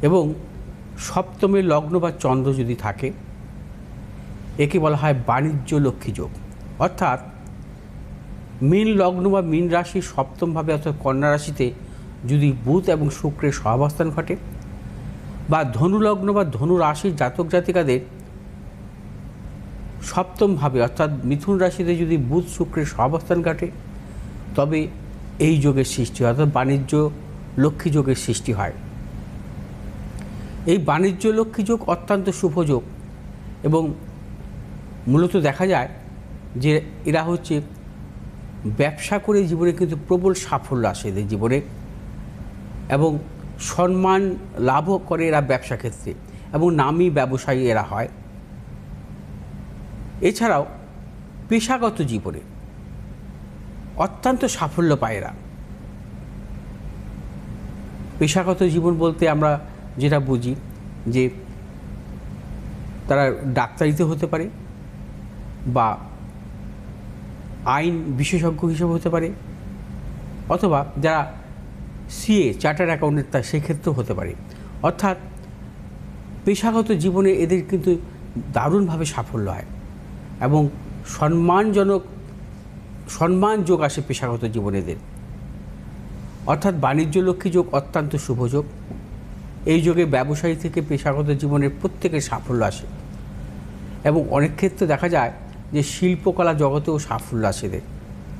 এবং সপ্তমে লগ্ন বা চন্দ্র যদি থাকে একে বলা হয় বাণিজ্য লক্ষ্মী যোগ। অর্থাৎ মীন লগ্ন বা মীন রাশির সপ্তমভাবে অর্থাৎ কন্যা রাশিতে যদি বুধ এবং শুক্রের সহাবস্থান ঘটে, বা ধনু লগ্ন বা ধনু রাশির জাতক জাতিকাদের সপ্তমভাবে অর্থাৎ মিথুন রাশিতে যদি বুধ শুক্রের সহাবস্থান ঘটে, তবে এই যোগের সৃষ্টি হয়, অর্থাৎ বাণিজ্য লক্ষ্মী যোগের সৃষ্টি হয়। এই বাণিজ্য লক্ষ্মী যোগ অত্যন্ত শুভ যোগ এবং মূলত দেখা যায় যে এরা হচ্ছে ব্যবসা করে জীবনে কিন্তু প্রবল সাফল্য আসে এদের জীবনে এবং সম্মান লাভও করে এরা ব্যবসা ক্ষেত্রে এবং নামী ব্যবসায়ী এরা হয়। এছাড়াও পেশাগত জীবনে অত্যন্ত সাফল্য পায় এরা। পেশাগত জীবন বলতে আমরা যেটা বুঝি যে তারা ডাক্তারিতে হতে পারে বা আইন বিশেষজ্ঞ হিসেবে হতে পারে, অথবা যারা সিএ চার্টার্ড অ্যাকাউন্টেন্ট তা সেক্ষেত্রেও হতে পারে। অর্থাৎ পেশাগত জীবনে এদের কিন্তু দারুণভাবে সাফল্য হয় এবং সম্মান যোগ আসে পেশাগত জীবনে এদের। অর্থাৎ বাণিজ্য লক্ষ্মী যোগ অত্যন্ত শুভ যোগ। এই যোগে ব্যবসায়ী থেকে পেশাগত জীবনের প্রত্যেকের সাফল্য আসে এবং অনেক ক্ষেত্রে দেখা যায় যে শিল্পকলা জগতেও সাফল্য আসে এদের।